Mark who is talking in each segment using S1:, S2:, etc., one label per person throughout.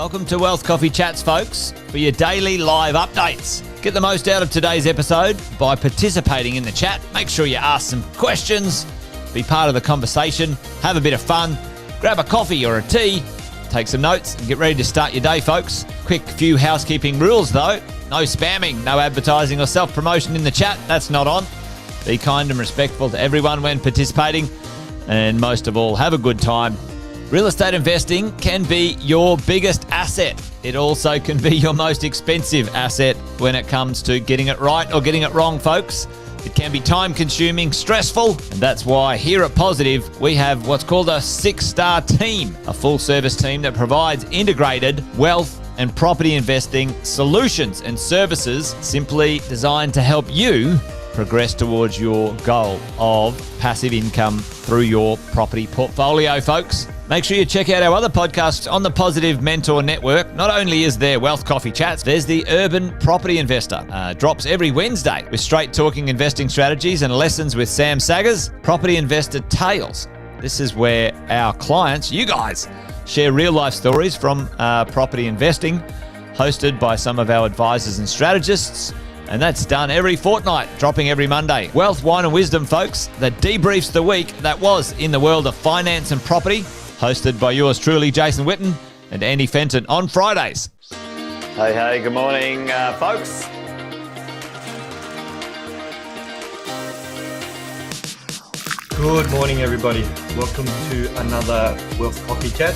S1: Welcome to Wealth Coffee Chats, folks, for your daily live updates. Get the most out of today's episode by participating in the chat. Make sure you ask some questions, be part of the conversation, have a bit of fun, grab a coffee or a tea, take some notes, and get ready to start your day, folks. Quick few housekeeping rules, though. No spamming, no advertising or self-promotion in the chat. That's not on. Be kind and respectful to everyone when participating. And most of all, have a good time. Real estate investing can be your biggest asset. It also can be your most expensive asset when it comes to getting it right or getting it wrong, folks. It can be time-consuming, stressful, and that's why here at Positive, we have what's called a 6-star team, a full-service team that provides integrated wealth and property investing solutions and services simply designed to help you progress towards your goal of passive income through your property portfolio, folks. Make sure you check out our other podcasts on the Positive Mentor Network. Not only is there Wealth Coffee Chats, there's the Urban Property Investor. Drops every Wednesday with straight talking investing strategies and lessons with Sam Saggers. Property Investor Tales. This is where our clients, you guys, share real life stories from property investing, hosted by some of our advisors and strategists. And that's done every fortnight, dropping every Monday. Wealth, Wine and Wisdom, folks, that debriefs the week that was in the world of finance and property, hosted by yours truly, Jason Witten and Andy Fenton on Fridays.
S2: Hey, good morning, folks.
S3: Good morning, everybody. Welcome to another Wealth Coffee Chat.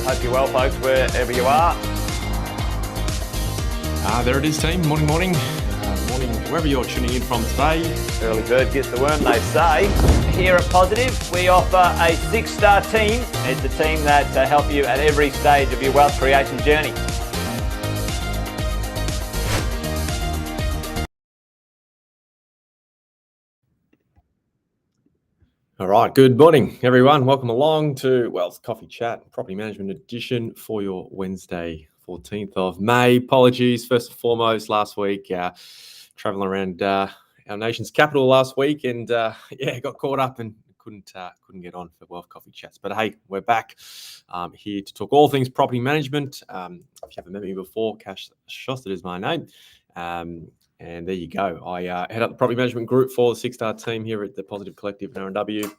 S2: Hope you're well, folks, wherever you are.
S4: There it is, team. Morning. Morning, wherever you're tuning in from today.
S2: Early bird gets the worm, they say. Here at Positive, we offer a 6-star team. It's a team that help you at every stage of your wealth creation journey.
S4: All right, good morning, everyone. Welcome along to Wealth Coffee Chat, Property Management Edition for your Wednesday, 14th of May. Apologies, first and foremost, last week, traveling around our nation's capital last week and got caught up and couldn't get on for Wealth Coffee Chats. But hey, we're back here to talk all things property management. If you haven't met me before, Cash Shostak is my name. And there you go. I head up the property management group for the 6-star team here at the Positive Collective and R&W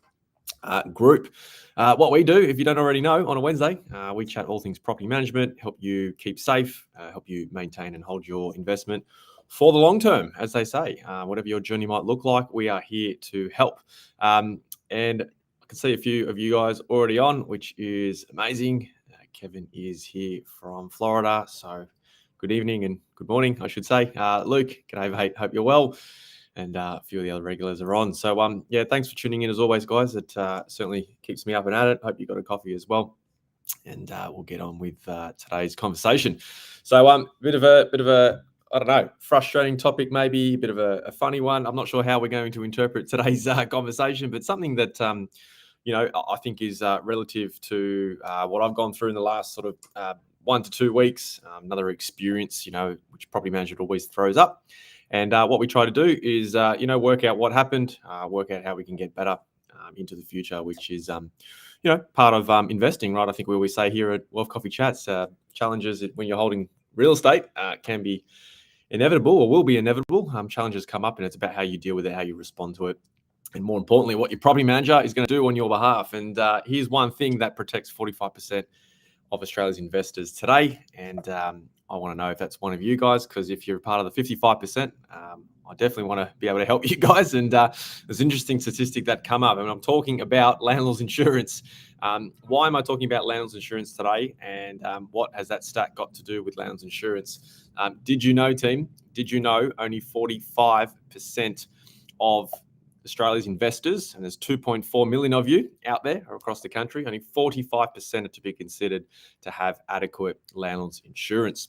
S4: group. What we do, if you don't already know, on a Wednesday, we chat all things property management, help you keep safe, help you maintain and hold your investment for the long term, as they say. Whatever your journey might look like, we are here to help. And I can see a few of you guys already on, which is amazing. Kevin is here from Florida, so good evening and good morning, I should say. Luke, g'day, mate. Hope you're well. And a few of the other regulars are on. So, thanks for tuning in as always, guys. It certainly keeps me up and at it. Hope you got a coffee as well. And we'll get on with today's conversation. So, bit of a I don't know, frustrating topic, maybe a bit of a funny one. I'm not sure how we're going to interpret today's conversation, but something that I think is relative to what I've gone through in the last sort of 1 to 2 weeks, another experience, which property management always throws up. And what we try to do is, work out what happened, work out how we can get better into the future, which is, part of investing, right? I think we always say here at Wealth Coffee Chats, challenges when you're holding real estate can be inevitable or will be inevitable. Challenges come up and it's about how you deal with it, how you respond to it. And more importantly, what your property manager is going to do on your behalf. And here's one thing that protects 45% of Australia's investors today. And I want to know if that's one of you guys, because if you're part of the 55%, I definitely want to be able to help you guys. And there's an interesting statistic that come up. And I'm talking about landlord's insurance. Why am I talking about landlord's insurance today? And what has that stat got to do with landlord's insurance? Did you know, team? Did you know only 45% of Australia's investors, and there's 2.4 million of you out there or across the country, only 45% are to be considered to have adequate landlord's insurance.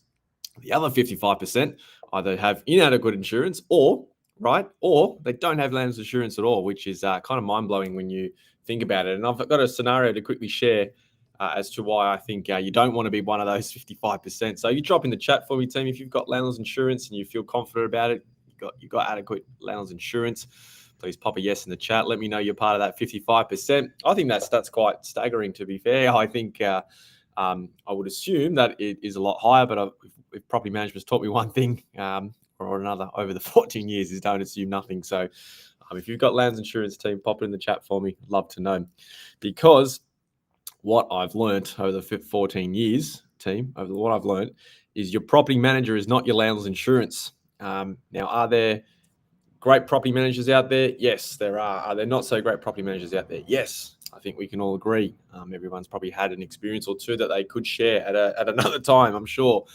S4: The other 55% either have inadequate insurance or they don't have landlord's insurance at all, which is kind of mind-blowing when you think about it. And I've got a scenario to quickly share as to why I think you don't want to be one of those 55%. So you drop in the chat for me, team, if you've got landlord's insurance and you feel confident about it, you've got adequate landlord's insurance. Please pop a yes in the chat. Let me know you're part of that 55%. I think that's quite staggering, to be fair. I think I would assume that it is a lot higher, but if property management's taught me one thing or another over the 14 years is don't assume nothing. So if you've got Lands Insurance team, pop it in the chat for me. Love to know. Because what I've learned over the 14 years, team, over what I've learned is your property manager is not your landlord's insurance. Now, are there great property managers out there? Yes, there are. Are there not so great property managers out there? Yes, I think we can all agree. Everyone's probably had an experience or two that they could share at another time, I'm sure.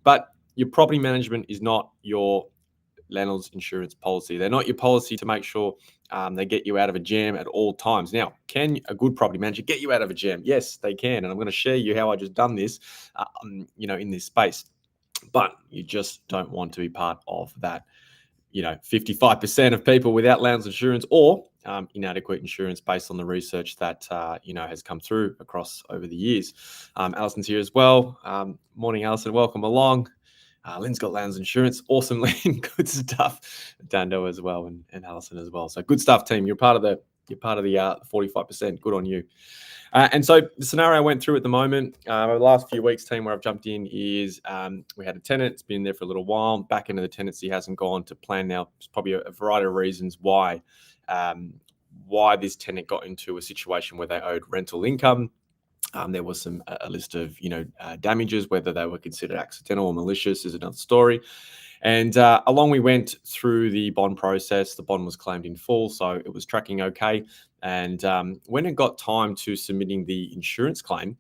S4: But your property management is not your landlord's insurance policy. They're not your policy to make sure they get you out of a jam at all times. Now, can a good property manager get you out of a jam? Yes, they can. And I'm going to share you how I just done this, in this space. But you just don't want to be part of that, 55% of people without landlord's insurance or inadequate insurance based on the research that, has come through over the years. Alison's here as well. Morning, Alison. Welcome along. Lynn's got landlord's insurance. Awesome, Lynn. Good stuff. Dando as well and Alison as well. So good stuff, team. You're part of the 45%. Good on you. And so the scenario I went through at the moment over the last few weeks, team, where I've jumped in is we had a tenant. It's been there for a little while. Back into the tenancy hasn't gone to plan now. There's probably a variety of reasons why this tenant got into a situation where they owed rental income. There was a list of damages, whether they were considered accidental or malicious is another story. And along we went through the bond process. The bond was claimed in full, so it was tracking okay. And when it got time to submitting the insurance claim,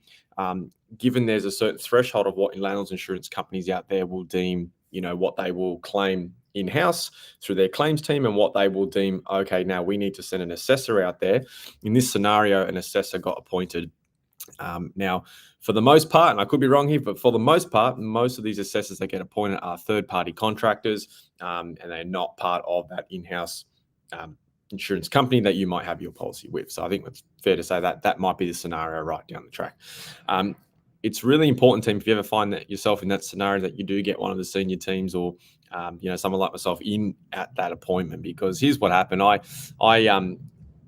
S4: given there's a certain threshold of what landlords insurance companies out there will deem, what they will claim in-house through their claims team and what they will deem, okay, now we need to send an assessor out there. In this scenario, an assessor got appointed. Now, for the most part, and I could be wrong here, but for the most part, most of these assessors that get appointed are third-party contractors, and they're not part of that in-house insurance company that you might have your policy with. So I think it's fair to say that might be the scenario right down the track. It's really important, team, if you ever find that yourself in that scenario, that you do get one of the senior teams or someone like myself in at that appointment, because here's what happened. I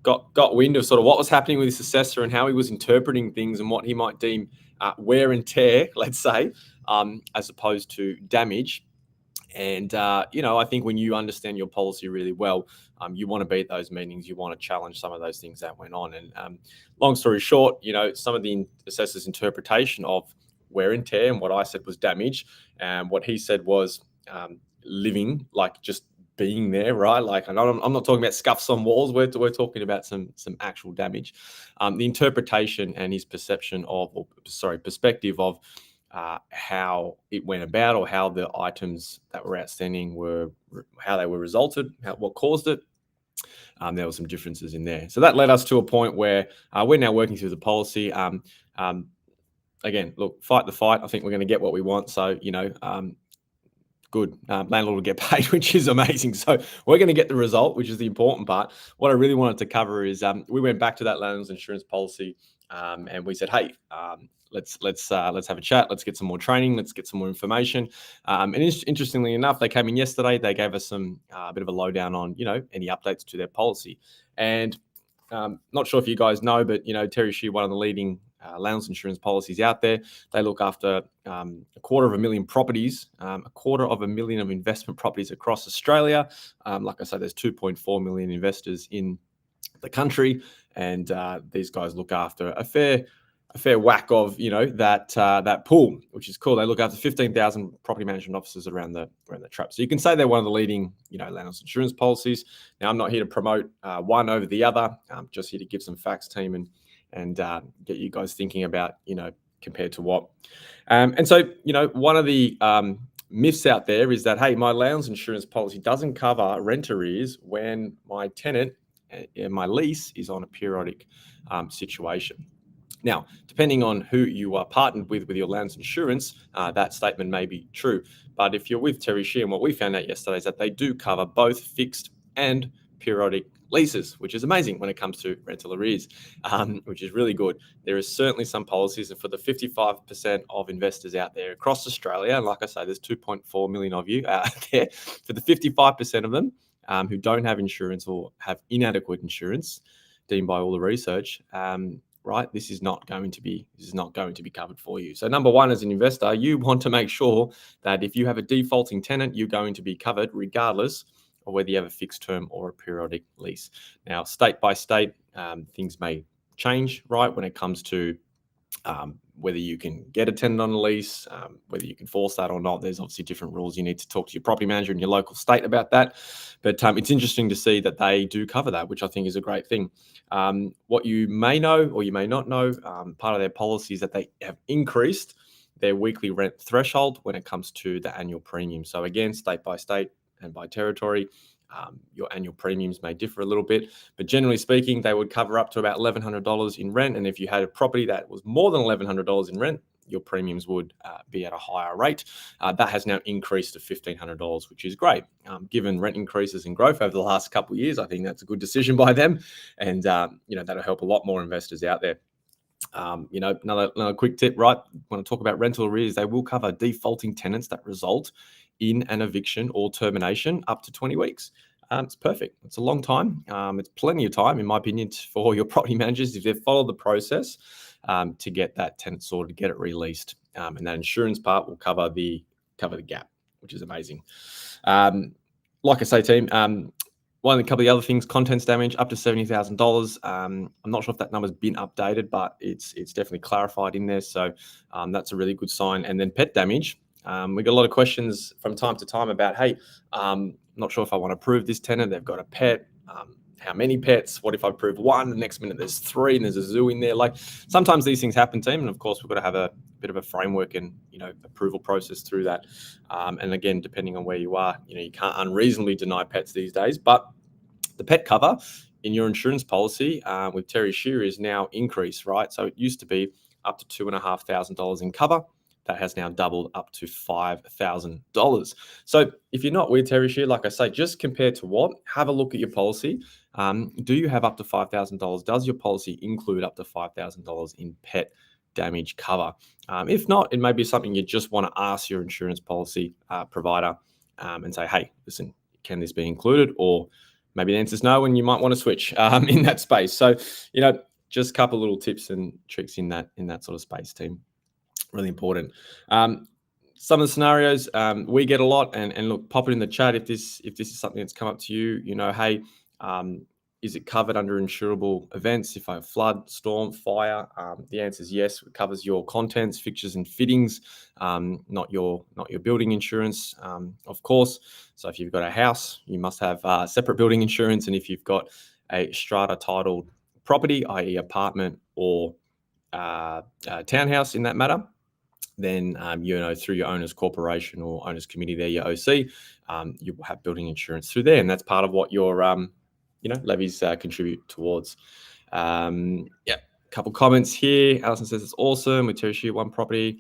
S4: got wind of sort of what was happening with this assessor and how he was interpreting things and what he might deem wear and tear, let's say, as opposed to damage. And, I think when you understand your policy really well, you want to be at those meetings. You want to challenge some of those things that went on. And long story short, some of the assessor's interpretation of wear and tear and what I said was damage, and what he said was living, like just being there, right? Like, I'm not talking about scuffs on walls. We're talking about some actual damage. The interpretation and his perception perspective of how it went about, or how the items that were outstanding how they were resulted, what caused it. There were some differences in there. So that led us to a point where we're now working through the policy. Again, look, fight the fight. I think we're going to get what we want. So, good. Landlord will get paid, which is amazing. So we're going to get the result, which is the important part. What I really wanted to cover is we went back to that landlord's insurance policy and we said, hey, let's have a chat. Let's get some more training. Let's get some more information. And interestingly enough, they came in yesterday. They gave us some bit of a lowdown on, any updates to their policy. And not sure if you guys know, but, Terry Shue, one of the leading landlord's insurance policies out there. They look after 250,000 properties, 250,000 of investment properties across Australia. Like I said, there's 2.4 million investors in the country, and these guys look after a fair whack of that pool, which is cool. They look after 15,000 property management officers around the trap. So you can say they're one of the leading landlord's insurance policies. Now, I'm not here to promote one over the other. I'm just here to give some facts, team, and get you guys thinking about, compared to what. And so, one of the myths out there is that, hey, my landlord's insurance policy doesn't cover rent arrears when my tenant, my lease is on a periodic situation. Now, depending on who you are partnered with your landlord's insurance, that statement may be true. But if you're with Terry Shue, and what we found out yesterday is that they do cover both fixed and periodic leases, which is amazing when it comes to rental arrears, which is really good. There is certainly some policies, and for the 55% of investors out there across Australia, and like I say, there's 2.4 million of you out there, for the 55% of them who don't have insurance or have inadequate insurance, deemed by all the research, right? This is not going to be covered for you. So number one, as an investor, you want to make sure that if you have a defaulting tenant, you're going to be covered regardless of whether you have a fixed term or a periodic lease. Now, state by state, things may change, right, when it comes to whether you can get a tenant on a lease, whether you can force that or not. There's obviously different rules. You need to talk to your property manager in your local state about that. But it's interesting to see that they do cover that, which I think is a great thing. What you may know or you may not know, part of their policy is that they have increased their weekly rent threshold when it comes to the annual premium. So again, state by state and by territory, your annual premiums may differ a little bit, but generally speaking, they would cover up to about $1,100 in rent. And if you had a property that was more than $1,100 in rent, your premiums would be at a higher rate. That has now increased to $1,500, which is great. Given rent increases and growth over the last couple of years, I think that's a good decision by them, and that'll help a lot more investors out there. Another quick tip, right? When I talk about rental arrears, they will cover defaulting tenants that result in an eviction or termination up to 20 weeks. It's perfect. It's a long time. It's plenty of time, in my opinion, for your property managers if they follow the process to get that tenant sorted, get it released, and that insurance part will cover the gap, which is amazing. Like I say, team. One of a couple of the other things, contents damage up to $70,000. I'm not sure if that number's been updated, but it's definitely clarified in there. So that's a really good sign. And then pet damage. We get a lot of questions from time to time about, hey, I'm not sure if I want to approve this tenant. They've got a pet. How many pets? What if I approve one? The next minute there's three and there's a zoo in there. Like sometimes these things happen, team. And of course, we've got to have a bit of a framework and, approval process through that. And again, depending on where you are, you can't unreasonably deny pets these days. But the pet cover in your insurance policy with Terry Shear is now increased, right? So it used to be up to $2,500 in cover. That has now doubled up to $5,000. So if you're not with Terry Shear, like I say, just compare to what? Have a look at your policy. Do you have up to $5,000? Does your policy include up to $5,000 in pet damage cover? If not, it may be something you just want to ask your insurance policy provider and say, hey, listen, can this be included? Or maybe the answer is no, and you might want to switch in that space. So, just a couple of little tips and tricks in that sort of space, team. Really important. Some of the scenarios we get a lot, and look, pop it in the chat if this is something that's come up to you. Hey, is it covered under insurable events? If I have flood, storm, fire, the answer is yes. It covers your contents, fixtures, and fittings, not your building insurance, of course. So if you've got a house, you must have separate building insurance, and if you've got a strata titled property, i.e., apartment or townhouse in that matter, then through your owner's corporation or owner's committee there, your OC, you will have building insurance through there, and that's part of what your levies contribute towards. Couple comments here. Alison says it's awesome with Terry Shear, one property.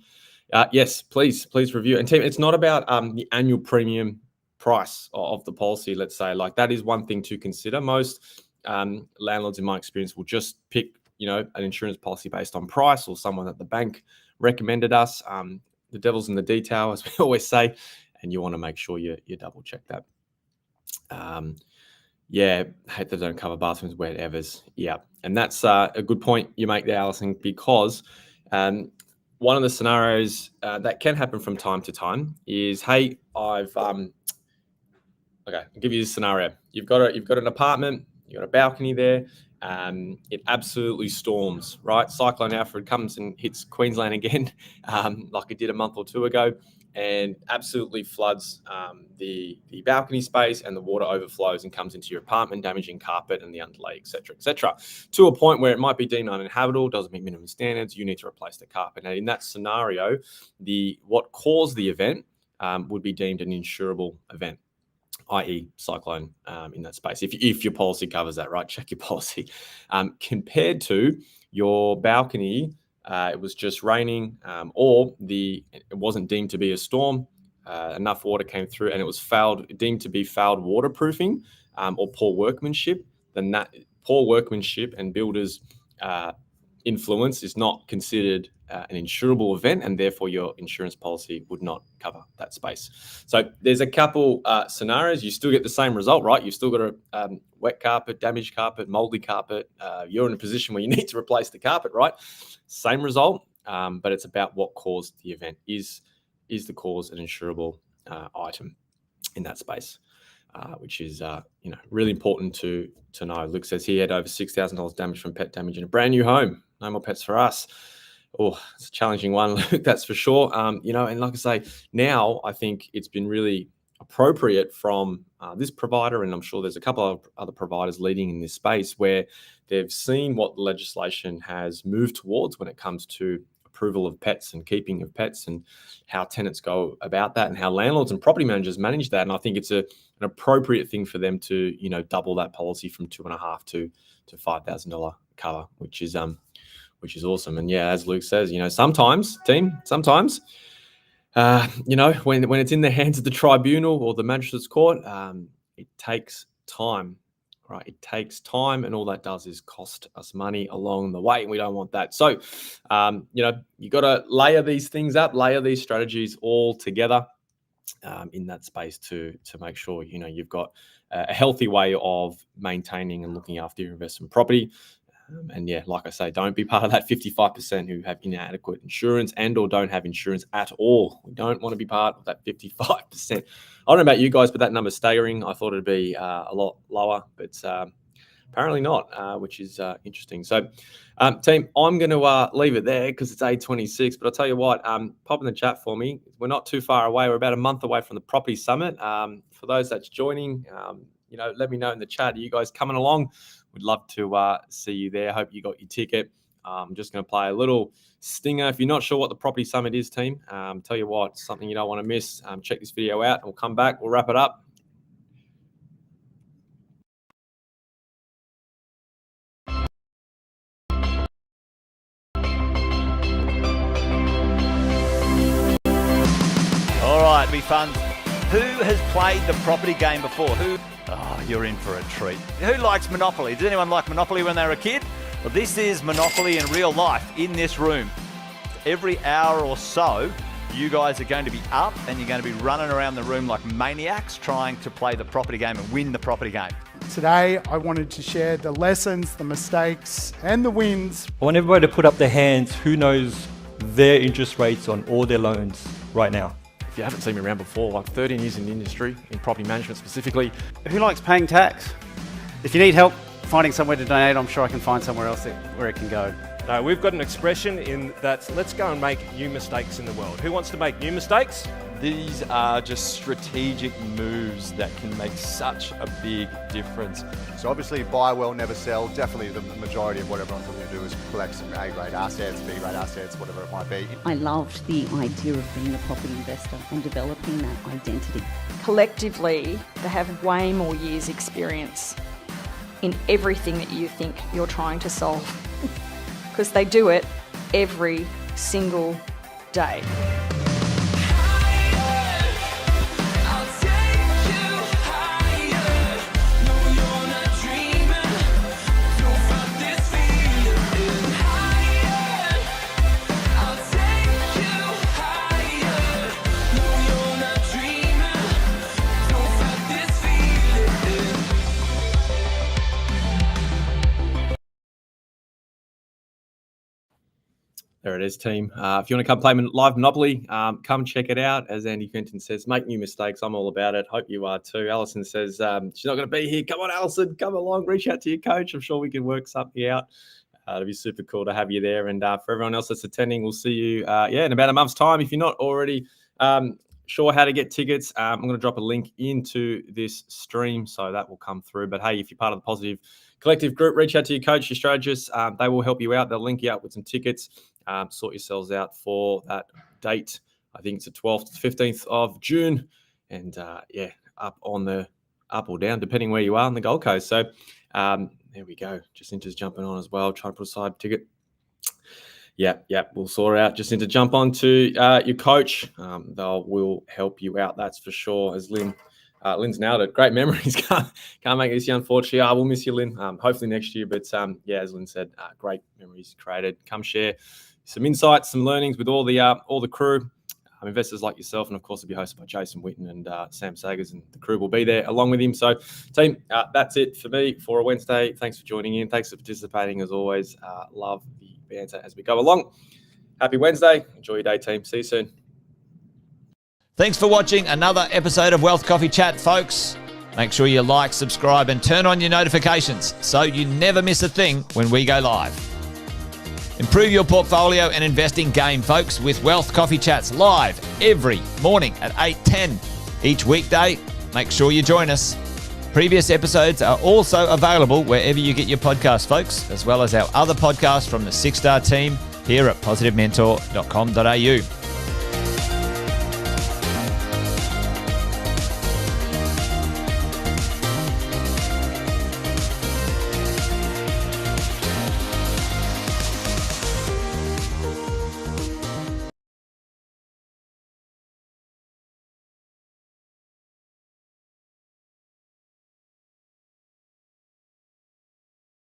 S4: Yes, please review. And team, it's not about the annual premium price of the policy. Let's say, like, that is one thing to consider. Most landlords, in my experience, will just pick an insurance policy based on price or someone that the bank recommended us. The devil's in the detail, as we always say, and you want to make sure you double check that. Hate they don't cover bathrooms, wet evers. Yeah, and that's a good point you make there, Alison, because one of the scenarios that can happen from time to time is, hey, I'll give you this scenario. You've got an apartment, you've got a balcony there. It absolutely storms, right? Cyclone Alfred comes and hits Queensland again, like it did a month or two ago, and absolutely floods the balcony space, and the water overflows and comes into your apartment, damaging carpet and the underlay, etc., to a point where it might be deemed uninhabitable, doesn't meet minimum standards. You need to replace the carpet. Now, in that scenario, what caused the event would be deemed an insurable event, i.e. cyclone in that space. If your policy covers that, right? Check your policy. Compared to your balcony, it was just raining, or it wasn't deemed to be a storm. Enough water came through, and it was deemed to be fouled waterproofing or poor workmanship. Then that poor workmanship and builders influence is not considered an insurable event, and therefore your insurance policy would not cover that space. So there's a couple scenarios. You still get the same result, right? You've still got a wet carpet, damaged carpet, moldy carpet. You're in a position where you need to replace the carpet, right? Same result, but it's about what caused the event. Is the cause an insurable item in that space? Which is really important to know. Luke says he had over $6,000 damage from pet damage in a brand new home. No more pets for us. Oh, it's a challenging one, Luke, that's for sure. And like I say, now I think it's been really appropriate from this provider, and I'm sure there's a couple of other providers leading in this space where they've seen what the legislation has moved towards when it comes to approval of pets and keeping of pets, and how tenants go about that, and how landlords and property managers manage that. And I think it's an appropriate thing for them to double that policy from $2,500 to $5,000 cover, which is awesome. And yeah, as Luke says, sometimes when it's in the hands of the tribunal or the magistrate's court, it takes time. Right, it takes time, and all that does is cost us money along the way, and we don't want that. So, you got to layer these things up, layer these strategies all together in that space to make sure you've got a healthy way of maintaining and looking after your investment property. And yeah, like I say, don't be part of that 55% who have inadequate insurance and or don't have insurance at all. We don't want to be part of that 55%. I don't know about you guys, but that number's staggering. I thought it'd be a lot lower, but apparently not, which is interesting. So, team, I'm going to leave it there because it's 8:26. But I'll tell you what, pop in the chat for me. We're not too far away. We're about a month away from the Property Summit. For those that's joining, let me know in the chat. Are you guys coming along? We'd love to see you there. Hope you got your ticket. I'm just going to play a little stinger. If you're not sure what the Property Summit is, team, tell you what, it's something you don't want to miss. Check this video out. We'll come back. We'll wrap it up.
S1: All right, it'll be fun. Who has played the property game before? Oh, you're in for a treat. Who likes Monopoly? Did anyone like Monopoly when they were a kid? Well, this is Monopoly in real life in this room. Every hour or so, you guys are going to be up and you're going to be running around the room like maniacs trying to play the property game and win the property game.
S5: Today, I wanted to share the lessons, the mistakes, and the wins.
S3: I want everybody to put up their hands who knows their interest rates on all their loans right now.
S6: If you haven't seen me around before, like 13 years in the industry, in property management specifically.
S7: Who likes paying tax? If you need help finding somewhere to donate, I'm sure I can find somewhere else where it can go.
S8: No, we've got an expression in that, let's go and make new mistakes in the world. Who wants to make new mistakes?
S9: These are just strategic moves that can make such a big difference.
S10: So obviously buy well, never sell. Definitely the majority of what everyone's looking to do is collect some A-grade assets, B-grade assets, whatever it might be.
S11: I loved the idea of being a property investor and developing that identity.
S12: Collectively, they have way more years experience in everything that you think you're trying to solve. Because they do it every single day.
S4: There it is, team. If you want to come play live Monopoly, come check it out. As Andy Quinton says, make new mistakes. I'm all about it. Hope you are too. Alison says she's not going to be here. Come on, Alison, come along. Reach out to your coach. I'm sure we can work something out. It'll be super cool to have you there. And for everyone else that's attending, we'll see you in about a month's time. If you're not already sure how to get tickets, I'm going to drop a link into this stream, so that will come through. But hey, if you're part of the Positive Collective group, reach out to your coach, your strategist. They will help you out. They'll link you up with some tickets. Sort yourselves out for that date. I think it's the 12th to 15th of June. And up or down, depending where you are on the Gold Coast. So there we go. Jacinta's jumping on as well, trying to put aside a ticket. Yep, we'll sort it out. Jacinta, jump on to your coach. Will help you out, that's for sure. As Lynn Lynn's nailed it. Great memories. Can't make this year, unfortunately. I will miss you, Lynn. Hopefully next year. But as Lynn said, great memories created. Come share some insights, some learnings with all the crew, investors like yourself, and of course, it'll be hosted by Jason Witten and Sam Sagers, and the crew will be there along with him. So, team, that's it for me for a Wednesday. Thanks for joining in. Thanks for participating as always. Love the banter as we go along. Happy Wednesday. Enjoy your day, team. See you soon.
S1: Thanks for watching another episode of Wealth Coffee Chat, folks. Make sure you like, subscribe, and turn on your notifications so you never miss a thing when we go live. Improve your portfolio and investing game, folks, with Wealth Coffee Chats live every morning at 8:10 each weekday. Make sure you join us. Previous episodes are also available wherever you get your podcasts, folks, as well as our other podcasts from the 6 Star team here at positivementor.com.au.